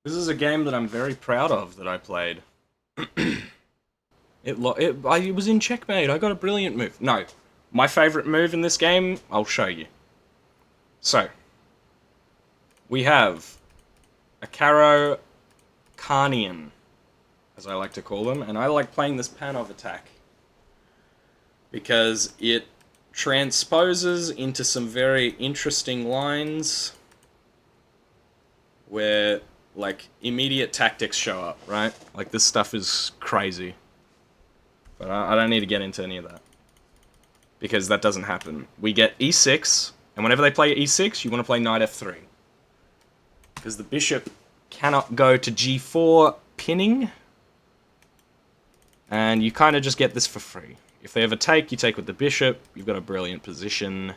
This is a game that I'm very proud of that I played. I was in checkmate. I got a brilliant move. No, my favorite move in this game, I'll show you. So, we have a Caro Carnian, as I like to call them, and I like playing this Panov attack because it transposes into some very interesting lines where like immediate tactics show up, right? Like this stuff is crazy. But I don't need to get into any of that. Because that doesn't happen. We get e6, and whenever they play e6, you want to play knight f3. Because the bishop cannot go to g4 pinning. And you kind of just get this for free. If they ever take, you take with the bishop. You've got a brilliant position.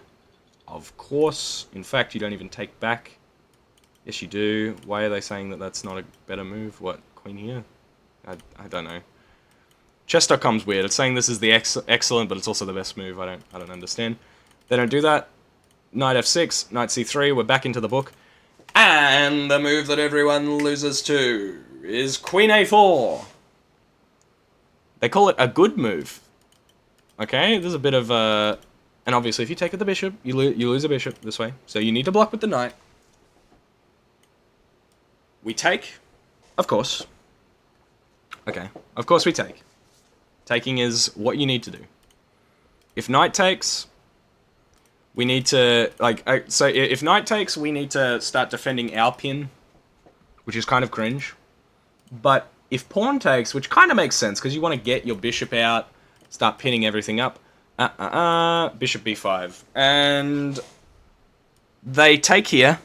Of course. In fact, you don't even take back. Yes, you do. Why are they saying that that's not a better move? What? Queen here? I don't know. Chess.com's weird. It's saying this is the excellent, but it's also the best move. I don't understand. They don't do that. Knight f6, knight c3. We're back into the book. And the move that everyone loses to is queen a4. They call it a good move. Okay, there's a bit of a... And obviously, if you take with the bishop, you lose a bishop this way. So you need to block with the knight. We take, of course. Okay, of course we take. Taking is what you need to do. If knight takes, we need to, so if knight takes, we need to start defending our pin, which is kind of cringe. But if pawn takes, which kind of makes sense, because you want to get your bishop out, start pinning everything up. Bishop b5. And they take here.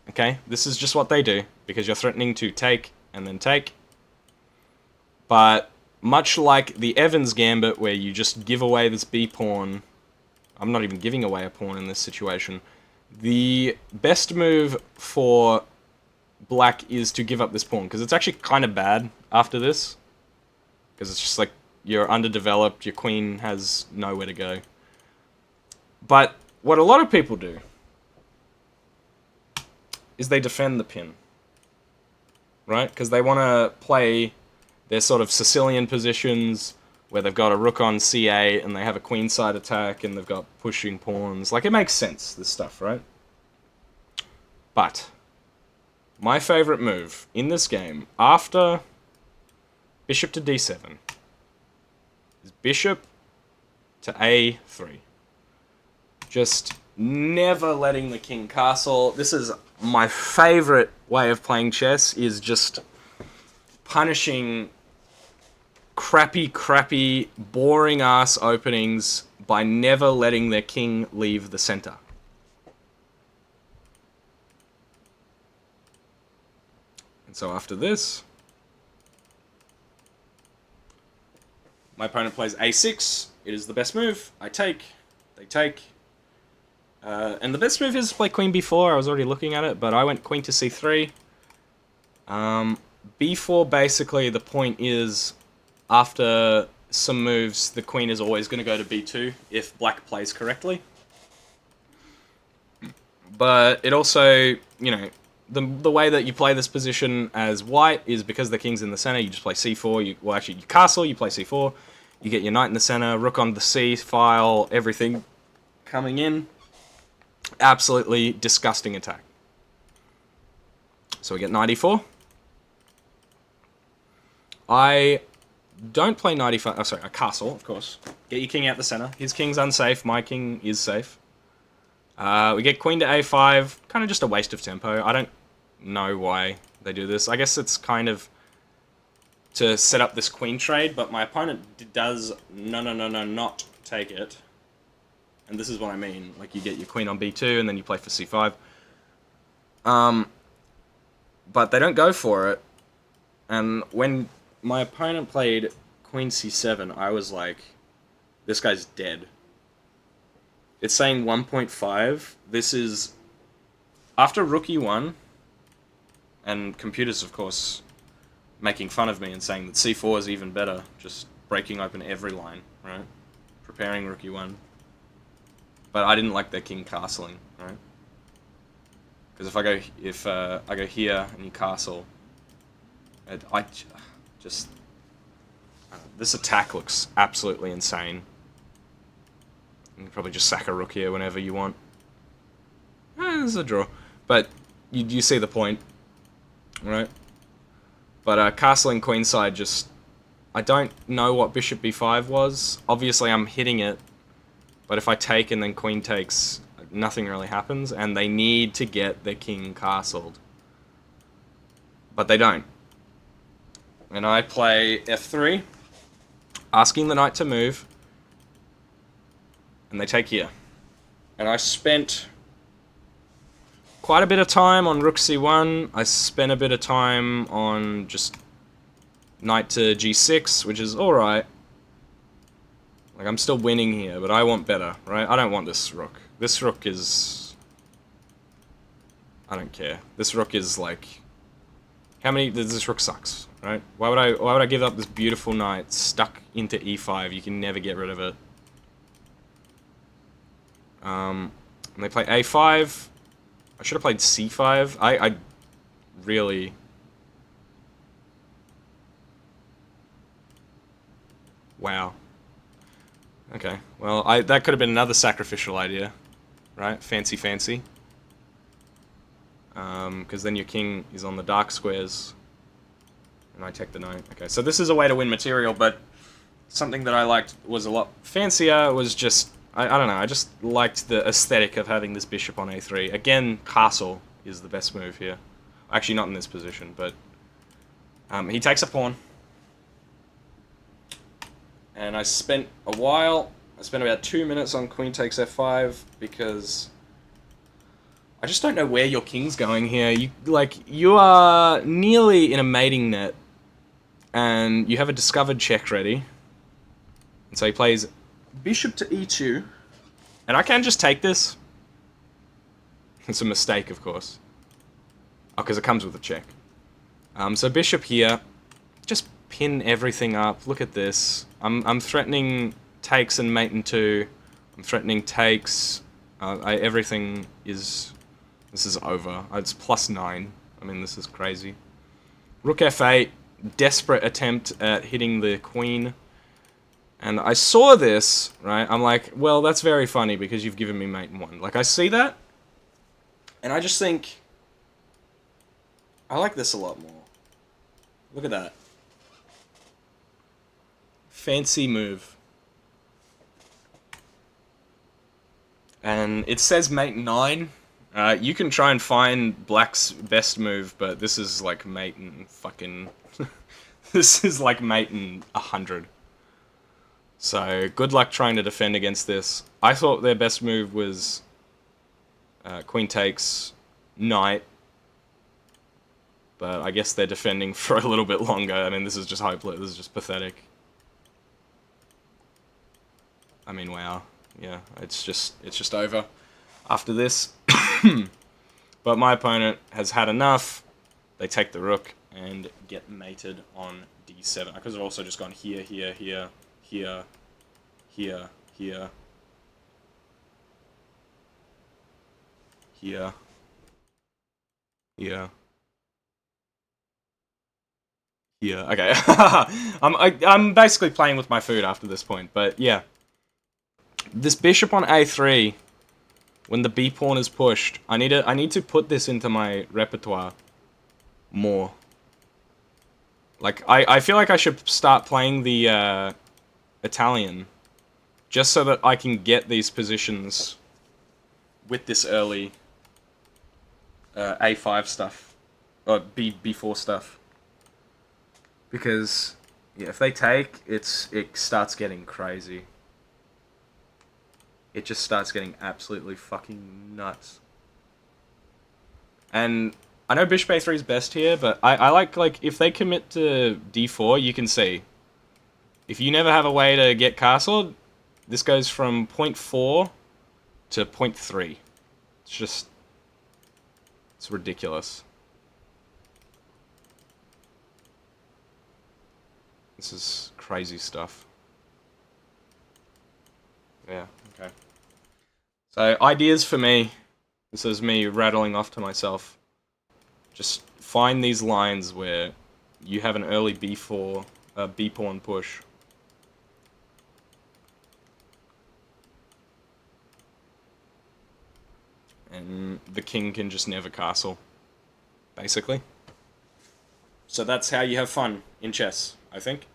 Okay, this is just what they do, because you're threatening to take and then take. But much like the Evans Gambit, where you just give away this b-pawn, I'm not even giving away a pawn in this situation, the best move for black is to give up this pawn, because it's actually kind of bad after this. Because it's just like, you're underdeveloped, your queen has nowhere to go. But what a lot of people do is they defend the pin. Right? Because they want to play their sort of Sicilian positions where they've got a rook on c8 and they have a queenside attack and they've got pushing pawns. Like, it makes sense, this stuff, right? But my favorite move in this game, after bishop to d7, is bishop to a3. Just never letting the king castle. This is my favorite way of playing chess, is just punishing crappy, boring-ass openings by never letting their king leave the center. And so after this, my opponent plays a6. It is the best move. I take. They take. And the best move is to play queen b4. I was already looking at it, but I went queen to c3. b4, basically, the point is, after some moves, the queen is always going to go to b2 if black plays correctly. But it also, you know, the way that you play this position as white is because the king's in the center, you just play c4. You castle, you play c4. You get your knight in the center, rook on the c file, everything coming in. Absolutely disgusting attack. So we get knight e4. I don't play knight e5. Oh, sorry, a castle, of course. Get your king out the center. His king's unsafe. My king is safe. We get queen to a5. Kind of just a waste of tempo. I don't know why they do this. I guess it's kind of to set up this queen trade, but my opponent does not take it. And this is what I mean. Like, you get your queen on b2, and then you play for c5. But they don't go for it. And when my opponent played queen c7, I was like, this guy's dead. It's saying 1.5. This is... After rook e1, and computers, of course, making fun of me and saying that c4 is even better, just breaking open every line, right? Preparing rook e1. But I didn't like their king castling, right? Because if I go here and you castle, I just... This attack looks absolutely insane. You can probably just sack a rook here whenever you want. This is a draw. But you see the point, right? But castling queenside just... I don't know what bishop b5 was. Obviously I'm hitting it. But if I take and then queen takes, nothing really happens. And they need to get their king castled. But they don't. And I play f3, asking the knight to move. And they take here. And I spent quite a bit of time on rook c1. I spent a bit of time on just knight to g6, which is alright. Like, I'm still winning here, but I want better, right? I don't want this rook. This rook is... I don't care. This rook is, like... How many... This rook sucks, right? Why would I give up this beautiful knight stuck into e5? You can never get rid of it. And they play a5. I should have played c5. I really... Wow. Okay, well, that could have been another sacrificial idea, right? Fancy, fancy. Because then your king is on the dark squares, and I take the knight. Okay, so this is a way to win material, but something that I liked was a lot fancier. Was just, I don't know, I just liked the aesthetic of having this bishop on a3. Again, castle is the best move here. Actually, not in this position, but he takes a pawn. And I spent a while, I spent about 2 minutes on queen takes f5, because I just don't know where your king's going here. You are nearly in a mating net, and you have a discovered check ready. And so he plays bishop to e2, and I can just take this. It's a mistake, of course. Oh, because it comes with a check. So bishop here, just pin everything up. Look at this. I'm threatening takes and mate in 2. I'm threatening takes. Everything is... This is over. It's +9. I mean, this is crazy. Rook f8. Desperate attempt at hitting the queen. And I saw this, right? I'm like, well, that's very funny because you've given me mate in 1. Like, I see that. And I just think... I like this a lot more. Look at that. Fancy move. And it says mate 9. You can try and find black's best move, but this is like mate in fucking... This is like mate in 100. So, good luck trying to defend against this. I thought their best move was queen takes, knight. But I guess they're defending for a little bit longer. I mean, this is just hopeless. This is just pathetic. I mean, wow. Yeah, it's just over after this. But my opponent has had enough. They take the rook and get mated on d7. I could have also just gone here, here, here, here, here, here, here, here. Yeah, okay. I'm basically playing with my food after this point, but yeah. This bishop on a3, when the b pawn is pushed, I need to put this into my repertoire more. Like, I feel like I should start playing the Italian, just so that I can get these positions with this early a5 stuff, or b4 stuff. Because, yeah, if they take, it starts getting crazy. It just starts getting absolutely fucking nuts. And I know bishop a3 is best here, but I like, if they commit to d4, you can see. If you never have a way to get castled, this goes from 0.4 to 0.3. It's just... It's ridiculous. This is crazy stuff. Yeah, okay. So, ideas for me. This is me rattling off to myself. Just find these lines where you have an early b4, b pawn push. And the king can just never castle, basically. So that's how you have fun in chess, I think.